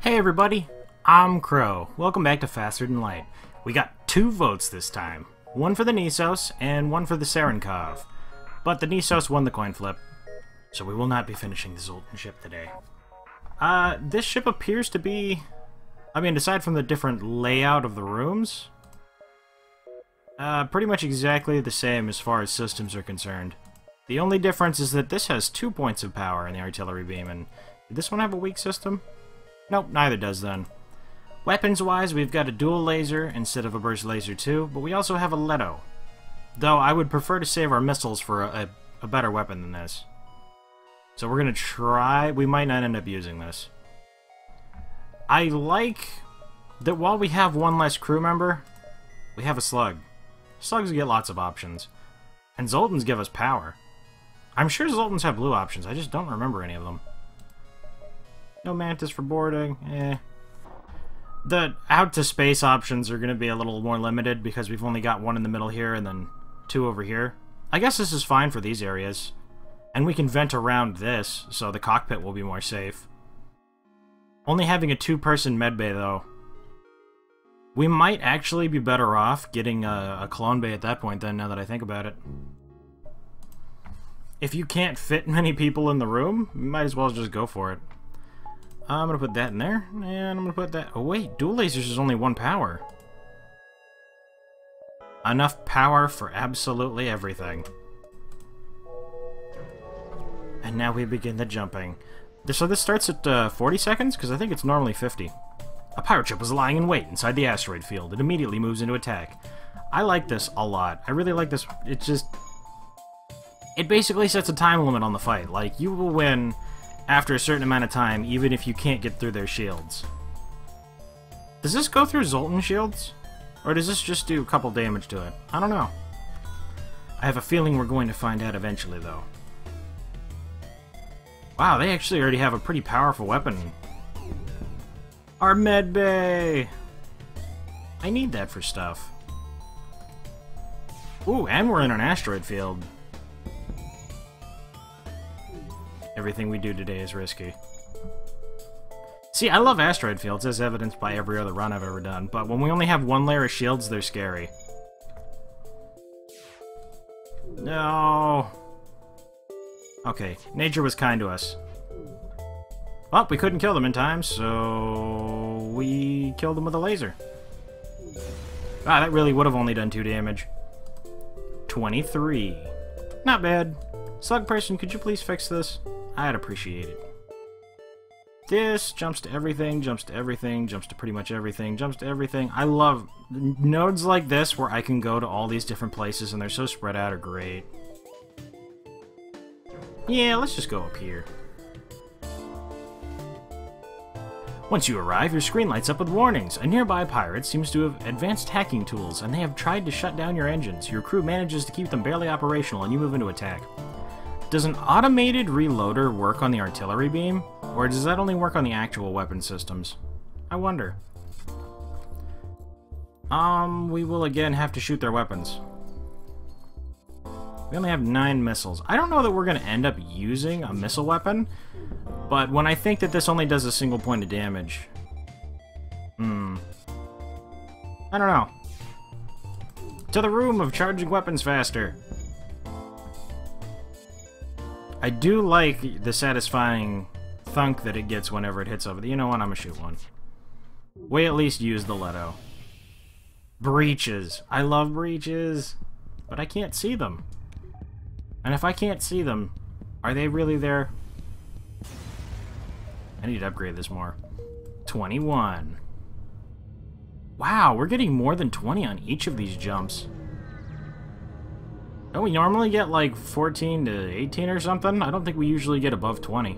Hey everybody, I'm Crow. Welcome back to Faster Than Light. We got 2 votes this time. One for the Nisos, and one for the Serenkov. But the Nisos won the coin flip, so we will not be finishing the Zoltan ship today. This ship appears to be... aside from the different layout of the rooms, pretty much exactly the same as far as systems are concerned. The only difference is that this has 2 points of power in the artillery beam, and did this one have a weak system? Nope, neither does then. Weapons-wise, we've got a dual laser instead of a burst laser 2, but we also have a Leto. Though I would prefer to save our missiles for a better weapon than this. So we're gonna try... we might not end up using this. I like that while we have one less crew member, we have a Slug. Slugs get lots of options. And Zoltans give us power. I'm sure Zoltans have blue options, I just don't remember any of them. No Mantis for boarding, The out-to-space options are going to be a little more limited because we've only got 1 in the middle here and then 2 over here. I guess this is fine for these areas. And we can vent around this, so the cockpit will be more safe. Only having a 2-person medbay, though. We might actually be better off getting a clone bay at that point, then, now that I think about it. If you can't fit many people in the room, you might as well just go for it. I'm gonna put that in there, and I'm gonna put that... oh wait, dual lasers is only 1 power. Enough power for absolutely everything. And now we begin the jumping. So this starts at 40 seconds? Because I think it's normally 50. A pirate ship was lying in wait inside the asteroid field. It immediately moves into attack. I like this a lot. I really like this. It just... it basically sets a time limit on the fight. Like, you will win... after a certain amount of time, even if you can't get through their shields. Does this go through Zoltan shields? Or does this just do a couple damage to it? I don't know. I have a feeling we're going to find out eventually, though. Wow, they actually already have a pretty powerful weapon. Our medbay! I need that for stuff. Ooh, and we're in an asteroid field. Everything we do today is risky. See, I love asteroid fields, as evidenced by every other run I've ever done, but when we only have 1 layer of shields, they're scary. No. Okay, nature was kind to us. Well, we couldn't kill them in time, so... we killed them with a laser. Ah, that really would have only done 2 damage. 23. Not bad. Slug person, could you please fix this? I'd appreciate it. This jumps to everything, jumps to everything, jumps to pretty much everything, jumps to everything. I love nodes like this where I can go to all these different places and they're so spread out are great. Yeah, let's just go up here. Once you arrive, your screen lights up with warnings. A nearby pirate seems to have advanced hacking tools, and they have tried to shut down your engines. Your crew manages to keep them barely operational, and you move into attack. Does an automated reloader work on the artillery beam? Or does that only work on the actual weapon systems? I wonder. We will again have to shoot their weapons. We only have 9 missiles. I don't know that we're going to end up using a missile weapon, but when I think that this only does a single point of damage... I don't know. To the room of charging weapons faster! I do like the satisfying thunk that it gets whenever it hits over the... you know what, I'm gonna shoot one. We at least use the Leto. Breaches. I love breaches, but I can't see them. And if I can't see them, are they really there? I need to upgrade this more. 21. Wow, we're getting more than 20 on each of these jumps. Don't we normally get like 14 to 18 or something? I don't think we usually get above 20.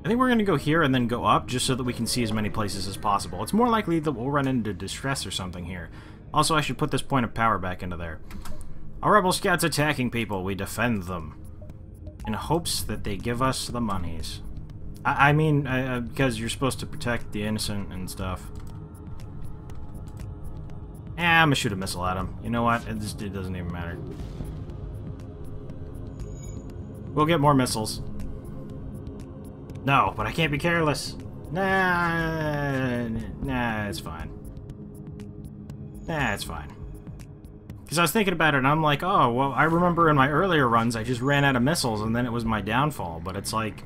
I think we're going to go here and then go up just so that we can see as many places as possible. It's more likely that we'll run into distress or something here. Also, I should put this point of power back into there. Our rebel scouts attacking people. We defend them. In hopes that they give us the monies. Because you're supposed to protect the innocent and stuff. I'm gonna shoot a missile at him. You know what? It doesn't even matter. We'll get more missiles. No, but I can't be careless. Nah, it's fine. Nah, it's fine. Because I was thinking about it, and I'm like, oh, well, I remember in my earlier runs, I just ran out of missiles, and then it was my downfall. But it's like,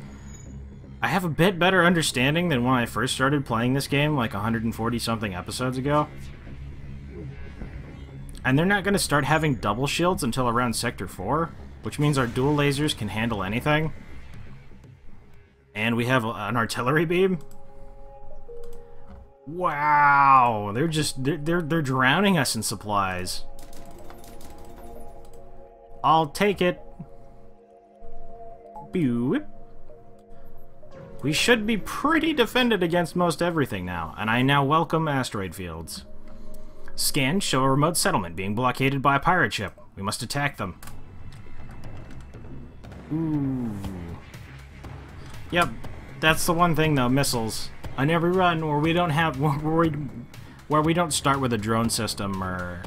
I have a bit better understanding than when I first started playing this game, like 140-something episodes ago. And they're not going to start having double shields until around Sector 4, which means our dual lasers can handle anything. And we have an artillery beam. Wow, they're drowning us in supplies. I'll take it. Boop. We should be pretty defended against most everything now, and I now welcome asteroid fields. Scans show a remote settlement being blockaded by a pirate ship. We must attack them. Ooh. Yep, that's the one thing though, missiles. On every run where we don't have where we don't start with a drone system or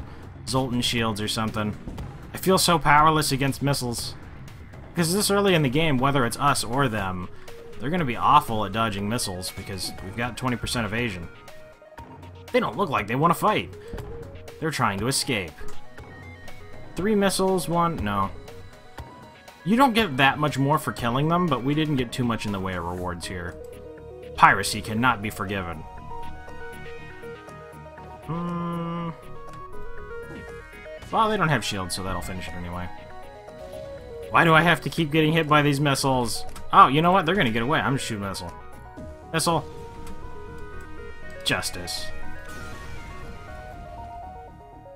Zoltan shields or something. I feel so powerless against missiles. Because this early in the game, whether it's us or them, they're going to be awful at dodging missiles because we've got 20% evasion. They don't look like they want to fight. They're trying to escape. 3 missiles, 1... no. You don't get that much more for killing them, but we didn't get too much in the way of rewards here. Piracy cannot be forgiven. Well, they don't have shields, so that'll finish it anyway. Why do I have to keep getting hit by these missiles? Oh, you know what? They're gonna get away. I'm gonna shoot a missile. Missile. Justice.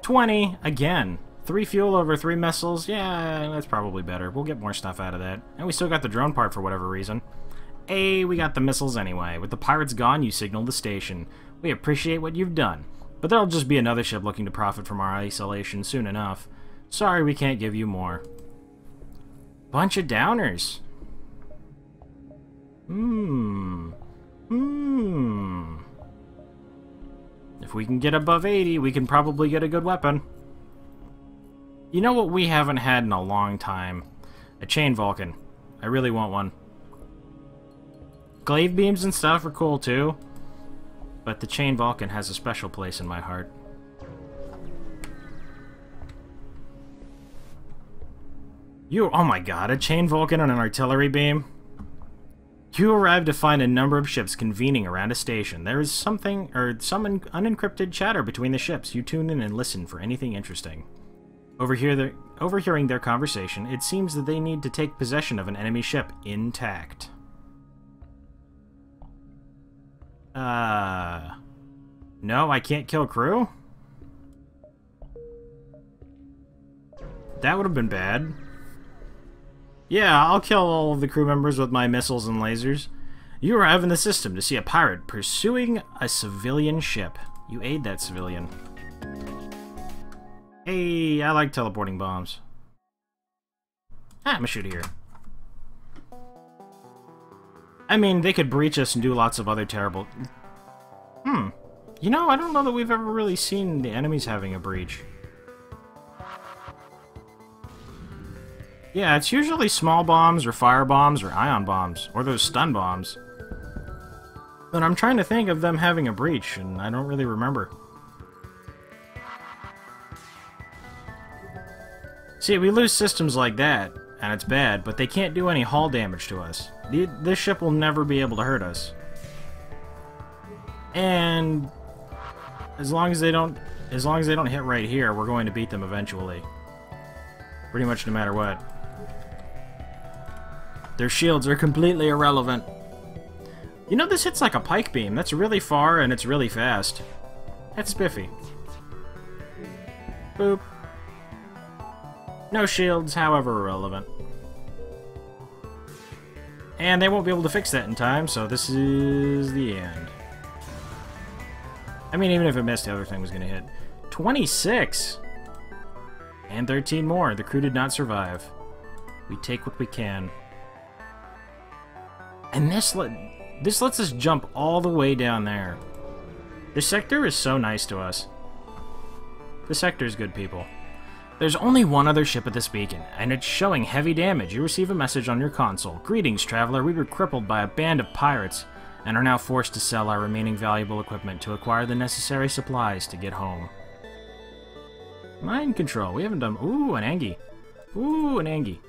20, again. 3 fuel over 3 missiles. Yeah, that's probably better. We'll get more stuff out of that. And we still got the drone part for whatever reason. Hey, we got the missiles anyway. With the pirates gone, you signaled the station. We appreciate what you've done. But there'll just be another ship looking to profit from our isolation soon enough. Sorry we can't give you more. Bunch of downers. If we can get above 80, we can probably get a good weapon. You know what we haven't had in a long time? A chain Vulcan. I really want one. Glaive beams and stuff are cool too, but the chain Vulcan has a special place in my heart. Oh my god, a chain Vulcan and an artillery beam? You arrive to find a number of ships convening around a station. There is some unencrypted chatter between the ships. You tune in and listen for anything interesting. Overhearing their conversation, it seems that they need to take possession of an enemy ship intact. No, I can't kill crew? That would have been bad. Yeah, I'll kill all of the crew members with my missiles and lasers. You arrive in the system to see a pirate pursuing a civilian ship. You aid that civilian. Hey, I like teleporting bombs. I'm gonna shoot here. I mean, they could breach us and do lots of other terrible... You know, I don't know that we've ever really seen the enemies having a breach. Yeah, it's usually small bombs, or fire bombs, or ion bombs, or those stun bombs. But I'm trying to think of them having a breach, and I don't really remember. See, we lose systems like that, and it's bad, but they can't do any hull damage to us. This ship will never be able to hurt us. And as long as they don't hit right here, we're going to beat them eventually. Pretty much no matter what. Their shields are completely irrelevant. You know, this hits like a pike beam. That's really far and it's really fast. That's spiffy. Boop. No shields, however irrelevant. And they won't be able to fix that in time, so this is the end. I mean, even if it missed, the other thing was going to hit. 26! And 13 more. The crew did not survive. We take what we can. And this lets us jump all the way down there. This sector is so nice to us. This sector is good, people. There's only one other ship at this beacon, and it's showing heavy damage. You receive a message on your console. Greetings, traveler. We were crippled by a band of pirates, and are now forced to sell our remaining valuable equipment to acquire the necessary supplies to get home. Mind control. We haven't done... Ooh, an Angie. Ooh, an Angie.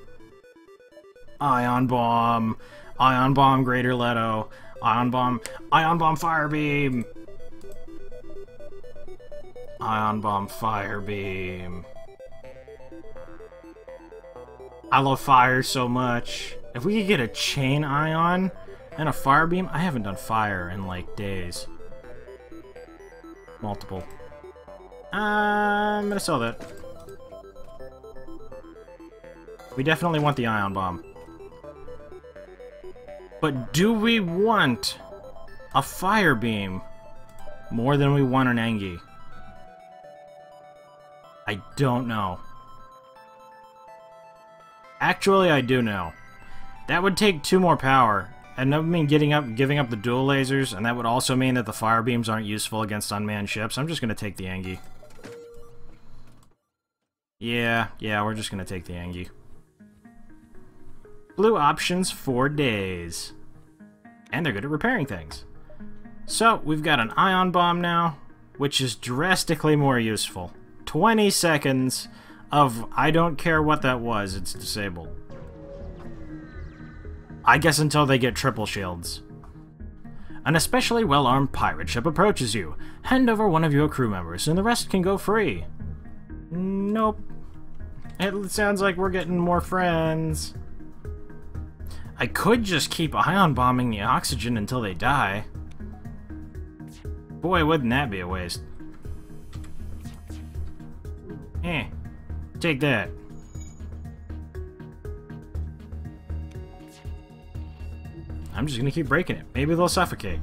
Ion Bomb. Ion Bomb, Greater Leto. Ion Bomb. Ion Bomb, Fire Beam. Ion Bomb, Fire Beam. I love fire so much. If we could get a chain ion and a fire beam... I haven't done fire in, like, days. Multiple. I'm gonna sell that. We definitely want the ion bomb. But do we want a fire beam more than we want an Angie? I don't know. Actually, I do know. That would take 2 more power, and that would mean giving up the dual lasers, and that would also mean that the fire beams aren't useful against unmanned ships. I'm just gonna take the Angie. Yeah, we're just gonna take the Angie. Blue options for days. And they're good at repairing things. So, we've got an ion bomb now, which is drastically more useful. 20 seconds of I don't care what that was, it's disabled. I guess until they get triple shields. An especially well-armed pirate ship approaches you. Hand over one of your crew members, and the rest can go free. Nope. It sounds like we're getting more friends. I could just keep ion bombing the oxygen until they die. Boy, wouldn't that be a waste. Take that. I'm just gonna keep breaking it. Maybe they'll suffocate.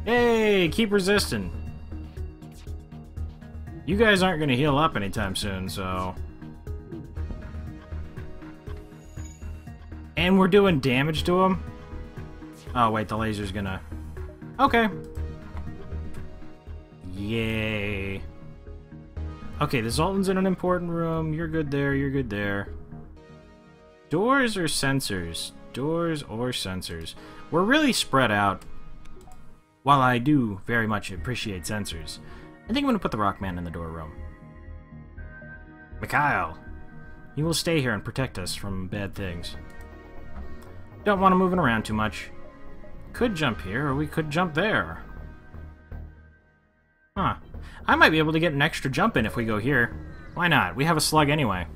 Hey, keep resisting. You guys aren't gonna heal up anytime soon, so... And we're doing damage to them? Oh, wait, the laser's gonna... Okay. Yay. Okay, the Zoltan's in an important room. You're good there, you're good there. Doors or sensors? Doors or sensors? We're really spread out. While I do very much appreciate sensors, I think I'm going to put the Rockman in the door room. Mikhail, you will stay here and protect us from bad things. Don't want him moving around too much. Could jump here, or we could jump there. Huh. I might be able to get an extra jump in if we go here. Why not? We have a slug anyway.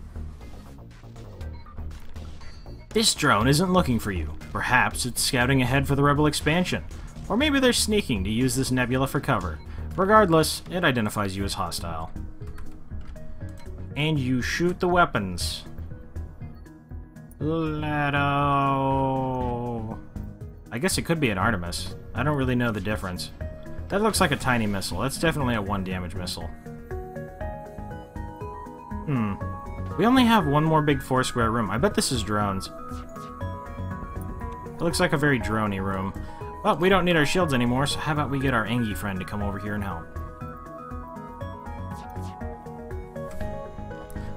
This drone isn't looking for you. Perhaps it's scouting ahead for the Rebel expansion. Or maybe they're sneaking to use this nebula for cover. Regardless, it identifies you as hostile. And you shoot the weapons. Leto. I guess it could be an Artemis. I don't really know the difference. That looks like a tiny missile. That's definitely a 1 damage missile. We only have one more big 4-square room. I bet this is drones. It looks like a very droney room. Well, we don't need our shields anymore, so how about we get our Angie friend to come over here and help?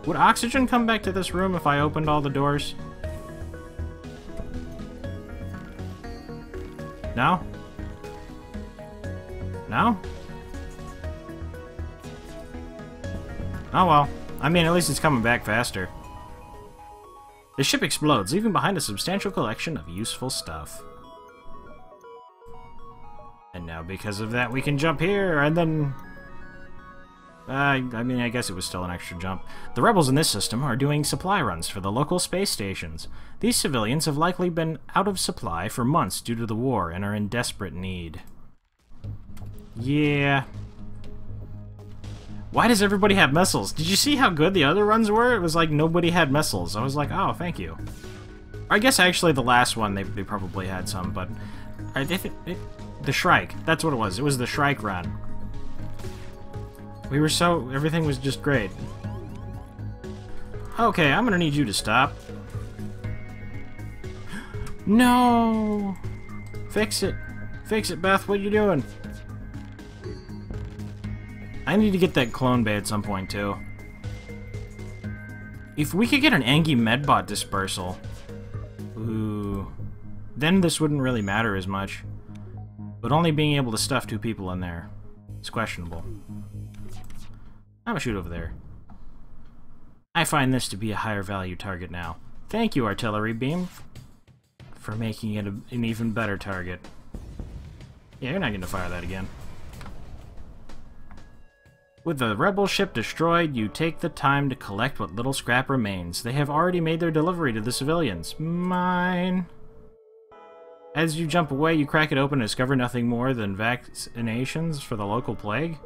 Would oxygen come back to this room if I opened all the doors? No? No? Oh well. I mean, at least it's coming back faster. The ship explodes, leaving behind a substantial collection of useful stuff. And now because of that we can jump here, and then... I mean, I guess it was still an extra jump. The rebels in this system are doing supply runs for the local space stations. These civilians have likely been out of supply for months due to the war and are in desperate need. Yeah. Why does everybody have missiles? Did you see how good the other runs were? It was like nobody had missiles. I was like, oh, thank you. I guess actually the last one they probably had some, but... the Shrike. That's what it was. It was the Shrike run. We were so... everything was just great. Okay, I'm gonna need you to stop. No! Fix it. Fix it, Beth. What are you doing? I need to get that clone bay at some point, too. If we could get an Angie Medbot dispersal... Ooh... Then this wouldn't really matter as much. But only being able to stuff 2 people in there is questionable. I'm gonna shoot over there. I find this to be a higher value target now. Thank you, artillery beam, for making it an even better target. Yeah, you're not going to fire that again. With the rebel ship destroyed, you take the time to collect what little scrap remains. They have already made their delivery to the civilians. Mine. As you jump away, you crack it open and discover nothing more than vaccinations for the local plague.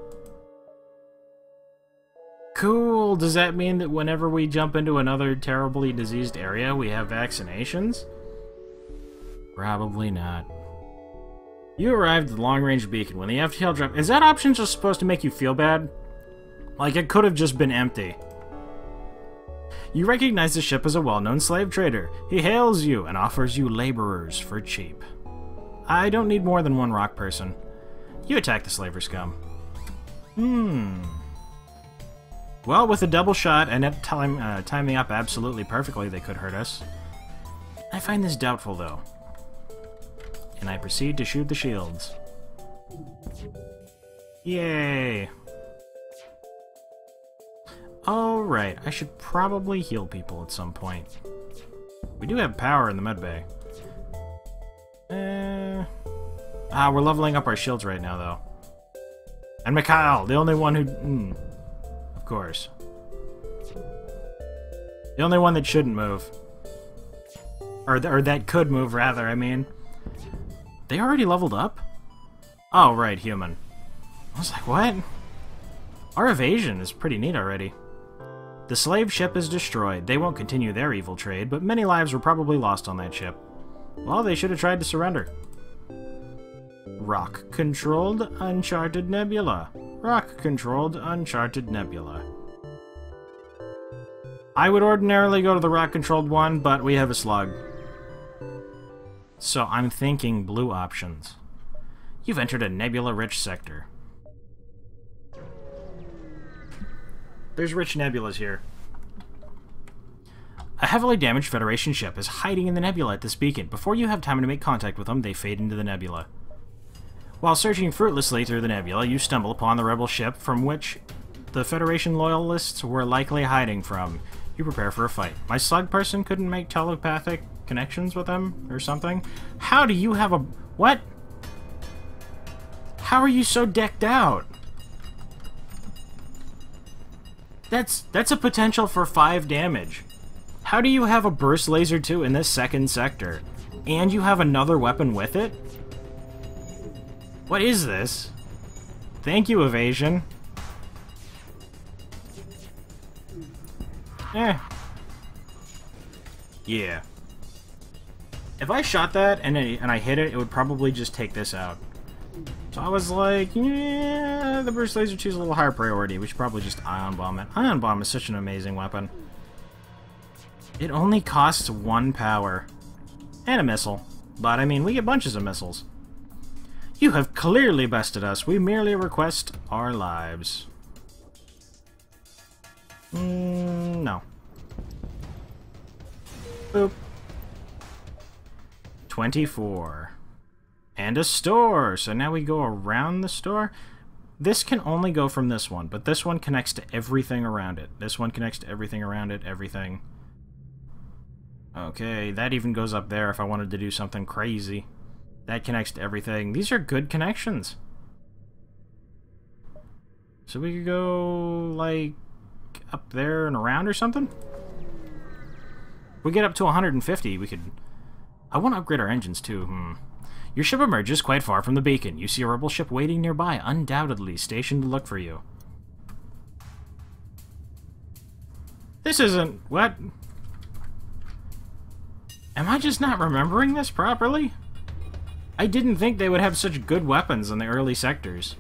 Cool! Does that mean that whenever we jump into another terribly diseased area, we have vaccinations? Probably not. You arrived at the long-range beacon when the FTL dropped. Is that option just supposed to make you feel bad? Like, it could have just been empty. You recognize the ship as a well-known slave trader. He hails you and offers you laborers for cheap. I don't need more than 1 rock person. You attack the slaver scum. Well, with a double shot and it timing up absolutely perfectly, they could hurt us. I find this doubtful, though. And I proceed to shoot the shields. Yay! Alright, I should probably heal people at some point. We do have power in the medbay. We're leveling up our shields right now, though. And Mikhail, the only one who... Of course. The only one that shouldn't move. Or that could move, rather, I mean. They already leveled up? Oh, right, human. I was like, what? Our evasion is pretty neat already. The slave ship is destroyed. They won't continue their evil trade, but many lives were probably lost on that ship. Well, they should have tried to surrender. Rock-controlled uncharted nebula. Rock-controlled uncharted nebula. I would ordinarily go to the rock-controlled one, but we have a slug. So I'm thinking blue options. You've entered a nebula-rich sector. There's rich nebulas here. A heavily damaged Federation ship is hiding in the nebula at this beacon. Before you have time to make contact with them, they fade into the nebula. While searching fruitlessly through the nebula, you stumble upon the rebel ship from which the Federation loyalists were likely hiding from. You prepare for a fight. My slug person couldn't make telepathic connections with them or something? How do you have a... What? How are you so decked out? That's a potential for 5 damage. How do you have a burst laser 2 in this second sector? And you have another weapon with it? What is this? Thank you, evasion. Eh. Yeah. If I shot that and I hit it, it would probably just take this out. So I was like, yeah, the burst laser 2 is a little higher priority. We should probably just ion bomb it. Ion bomb is such an amazing weapon. It only costs 1 power. And a missile. But, I mean, we get bunches of missiles. You have clearly bested us. We merely request our lives. No. Boop. 24. And a store! So now we go around the store. This can only go from this one, but this one connects to everything around it. This one connects to everything around it, everything. Okay, that even goes up there if I wanted to do something crazy. That connects to everything. These are good connections. So we could go, like, up there and around or something? If we get up to 150, we could... I want to upgrade our engines, too. Your ship emerges quite far from the beacon. You see a rebel ship waiting nearby, undoubtedly stationed to look for you. This isn't... What? Am I just not remembering this properly? I didn't think they would have such good weapons in the early sectors.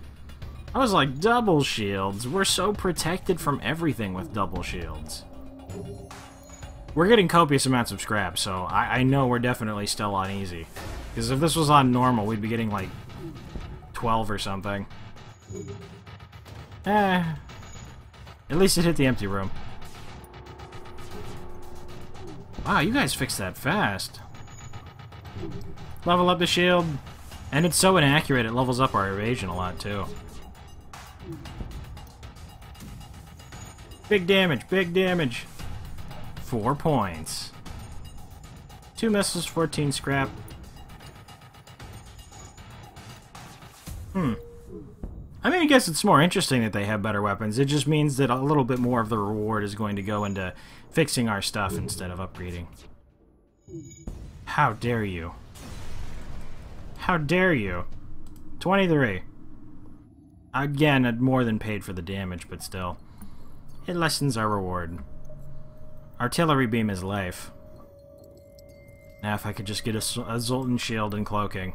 I was like, double shields. We're so protected from everything with double shields. We're getting copious amounts of scrap, so I know we're definitely still on easy. Because if this was on normal, we'd be getting like 12 or something. At least it hit the empty room. Wow, you guys fixed that fast. Level up the shield. And it's so inaccurate, it levels up our evasion a lot, too. Big damage, big damage. 4 points. 2 missiles, 14 scrap. I mean, I guess it's more interesting that they have better weapons. It just means that a little bit more of the reward is going to go into fixing our stuff instead of upgrading. How dare you? How dare you? 23. Again, it more than paid for the damage, but still. It lessens our reward. Artillery beam is life. Now if I could just get a Zoltan shield and cloaking.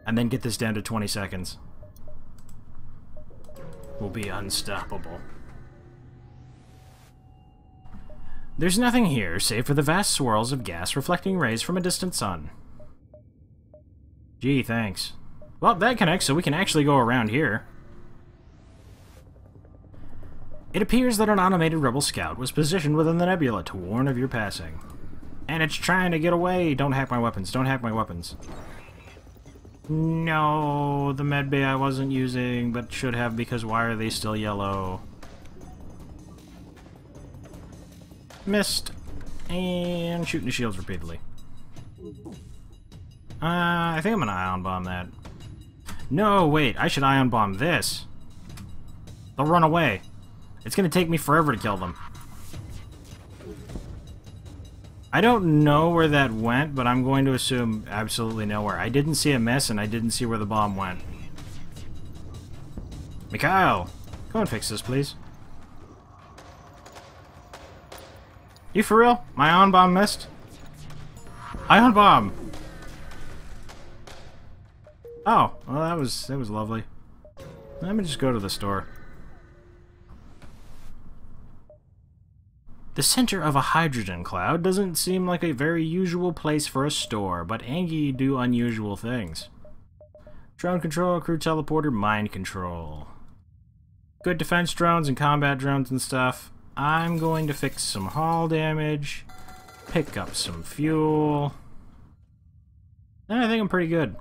And then get this down to 20 seconds. We'll be unstoppable. There's nothing here, save for the vast swirls of gas reflecting rays from a distant sun. Gee, thanks. Well, that connects, so we can actually go around here. It appears that an automated rebel scout was positioned within the nebula to warn of your passing. And it's trying to get away! Don't hack my weapons, don't hack my weapons. No, the medbay I wasn't using, but should have, because why are they still yellow? Missed. And shooting the shields repeatedly. I think I'm gonna ion bomb that. No, wait, I should ion bomb this. They'll run away. It's gonna take me forever to kill them. I don't know where that went, but I'm going to assume absolutely nowhere. I didn't see a miss, and I didn't see where the bomb went. Mikhail, go and fix this, please. You for real? My ion bomb missed? Ion bomb! Oh, well that was lovely. Let me just go to the store. The center of a hydrogen cloud doesn't seem like a very usual place for a store, but Angie do unusual things. Drone control, crew teleporter, mind control. Good defense drones and combat drones and stuff. I'm going to fix some hull damage, pick up some fuel. And I think I'm pretty good.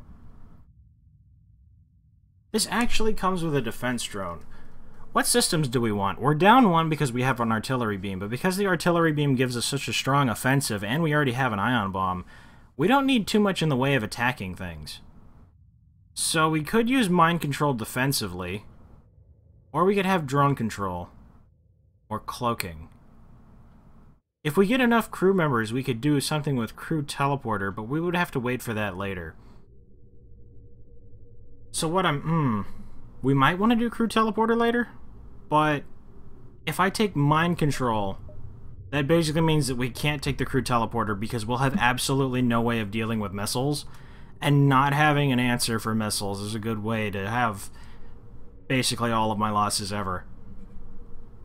This actually comes with a defense drone. What systems do we want? We're down one because we have an artillery beam, but because the artillery beam gives us such a strong offensive and we already have an ion bomb, we don't need too much in the way of attacking things. So we could use mind control defensively, or we could have drone control, or cloaking. If we get enough crew members, we could do something with crew teleporter, but we would have to wait for that later. So what we might want to do crew teleporter later? But if I take mind control, that basically means that we can't take the crew teleporter because we'll have absolutely no way of dealing with missiles, and not having an answer for missiles is a good way to have basically all of my losses ever.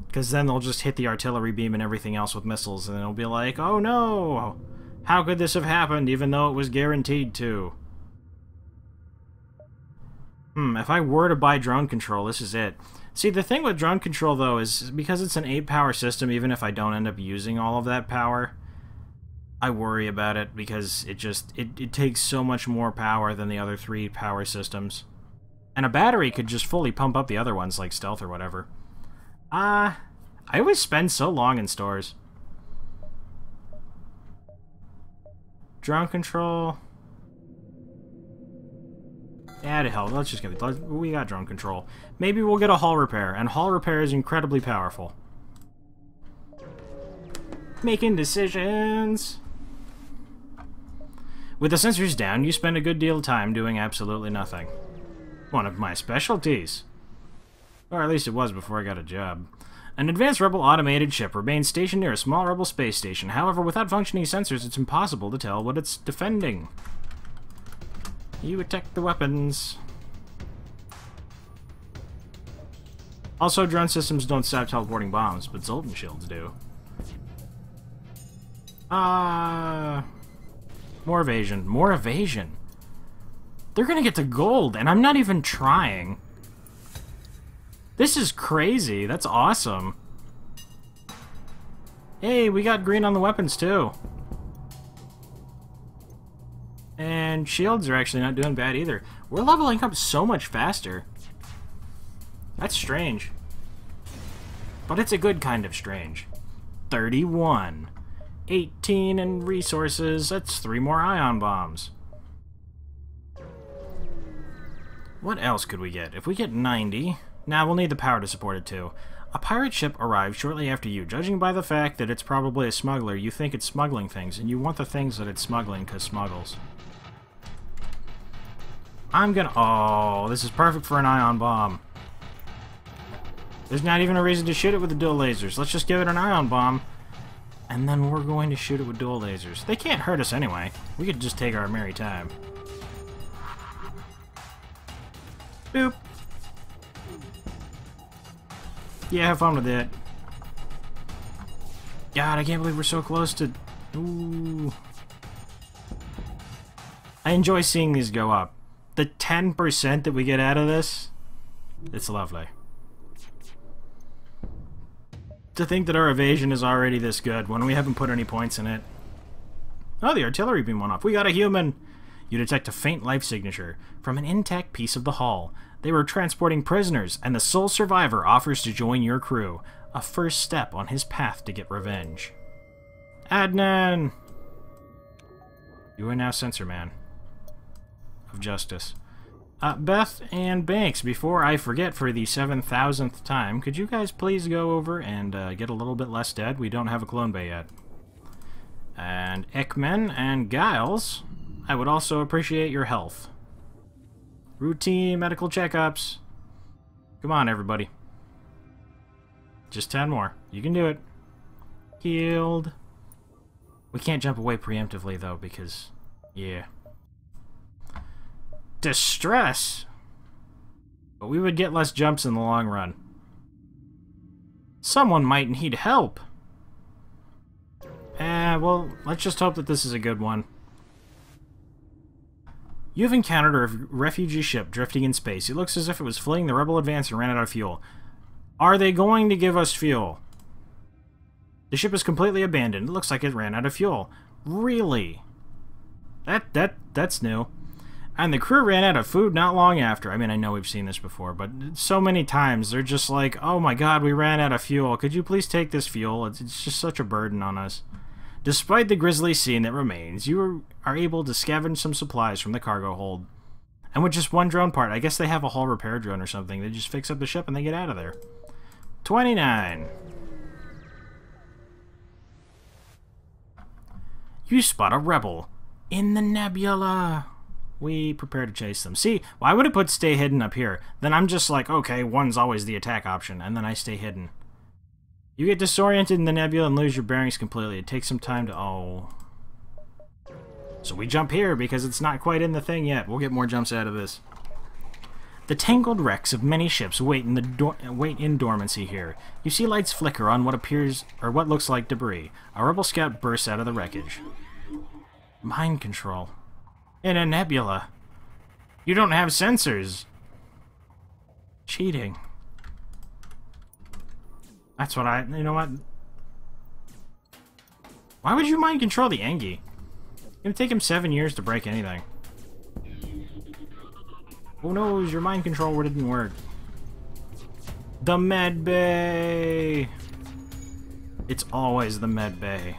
Because then they'll just hit the artillery beam and everything else with missiles, and it'll be like, oh no! How could this have happened even though it was guaranteed to? If I were to buy drone control, this is it. See, the thing with drone control, though, is because it's an 8-power system, even if I don't end up using all of that power, I worry about it because it takes so much more power than the other 3 power systems. And a battery could just fully pump up the other ones, like stealth or whatever. I always spend so long in stores. Drone control... Yeah, to hell, let's just get it. We got drone control. Maybe we'll get a hull repair, and hull repair is incredibly powerful. Making decisions. With the sensors down, you spend a good deal of time doing absolutely nothing. One of my specialties. Or at least it was before I got a job. An advanced rebel automated ship remains stationed near a small rebel space station. However, without functioning sensors, it's impossible to tell what it's defending. You attack the weapons. Also, drone systems don't stop teleporting bombs, but Zoltan shields do. More evasion. More evasion. They're gonna get to gold, and I'm not even trying. This is crazy. That's awesome. Hey, we got green on the weapons, too. And shields are actually not doing bad either. We're leveling up so much faster. That's strange. But it's a good kind of strange. 31. 18 in resources. That's 3 more ion bombs. What else could we get? If we get 90... Nah, we'll need the power to support it too. A pirate ship arrived shortly after you. Judging by the fact that it's probably a smuggler, you think it's smuggling things, and you want the things that it's smuggling because smuggles. I'm gonna... Oh, this is perfect for an ion bomb. There's not even a reason to shoot it with the dual lasers. Let's just give it an ion bomb, and then we're going to shoot it with dual lasers. They can't hurt us anyway. We could just take our merry time. Boop. Yeah, have fun with it. God, I can't believe we're so close to... Ooh. I enjoy seeing these go up. The 10% that we get out of this, it's lovely. To think that our evasion is already this good when we haven't put any points in it. Oh, the artillery beam went off. We got a human! You detect a faint life signature from an intact piece of the hull. They were transporting prisoners, and the sole survivor offers to join your crew. A first step on his path to get revenge. Adnan! You are now Censor Man of Justice. Beth and Banks, before I forget for the 7,000th time, could you guys please go over and get a little bit less dead? We don't have a clone bay yet. And Ekman and Giles, I would also appreciate your health. Routine medical checkups. Come on, everybody. Just 10 more. You can do it. Healed. We can't jump away preemptively, though, because... Yeah. Distress! But we would get less jumps in the long run. Someone might need help. Well, let's just hope that this is a good one. You've encountered a refugee ship drifting in space. It looks as if it was fleeing the rebel advance and ran out of fuel. Are they going to give us fuel? The ship is completely abandoned. It looks like it ran out of fuel. Really? That's new. And the crew ran out of food not long after. I mean, I know we've seen this before, but so many times they're just like, oh my god, we ran out of fuel. Could you please take this fuel? It's just such a burden on us. Despite the grisly scene that remains, you are able to scavenge some supplies from the cargo hold. And with just one drone part, I guess they have a hull repair drone or something. They just fix up the ship and they get out of there. 29. You spot a rebel in the nebula. We prepare to chase them. See, why would it put stay hidden up here? Then I'm just like, okay, one's always the attack option, and then I stay hidden. You get disoriented in the nebula and lose your bearings completely. It takes some time to... Oh. So we jump here because it's not quite in the thing yet. We'll get more jumps out of this. The tangled wrecks of many ships wait in dormancy here. You see lights flicker on what appears, or what looks like debris. A rebel scout bursts out of the wreckage. Mind control. In a nebula. You don't have sensors. Cheating. That's what you know what? Why would you mind control the Engi? It's gonna take him 7 years to break anything. Who knows? Your mind control didn't work. The med bay. It's always the med bay.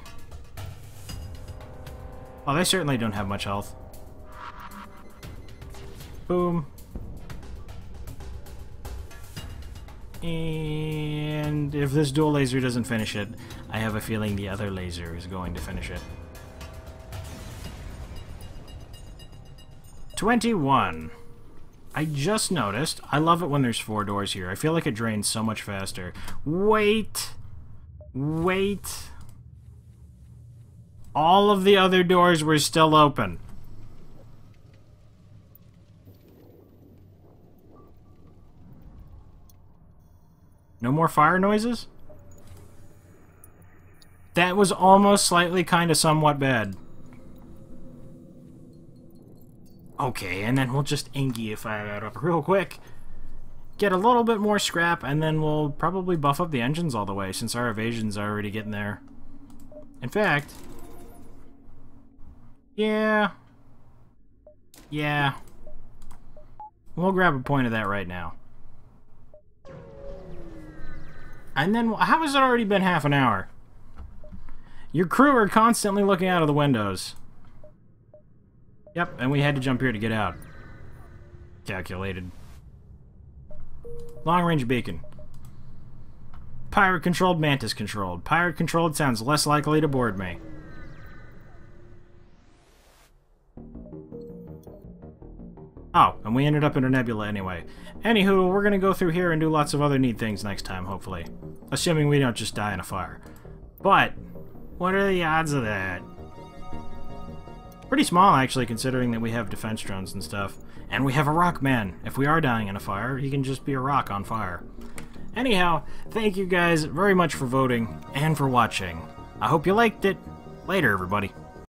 Oh, they certainly don't have much health. Boom. And if this dual laser doesn't finish it, I have a feeling the other laser is going to finish it. 21. I just noticed. I love it when there's 4 doors here. I feel like it drains so much faster. Wait. Wait. All of the other doors were still open. No more fire noises? That was almost slightly kind of somewhat bad. Okay, and then we'll just Engi-ify that up real quick. get a little bit more scrap, and then we'll probably buff up the engines all the way, since our evasion's already getting there. In fact... Yeah. We'll grab a point of that right now. And then, how has it already been half an hour? Your crew are constantly looking out of the windows. Yep, and we had to jump here to get out. Calculated. Long-range beacon. Pirate-controlled, Mantis-controlled. Pirate-controlled sounds less likely to board me. Oh, and we ended up in a nebula anyway. Anywho, we're gonna go through here and do lots of other neat things next time, hopefully. Assuming we don't just die in a fire. But, what are the odds of that? Pretty small, actually, considering that we have defense drones and stuff. And we have a rock man. If we are dying in a fire, he can just be a rock on fire. Anyhow, thank you guys very much for voting and for watching. I hope you liked it. Later, everybody.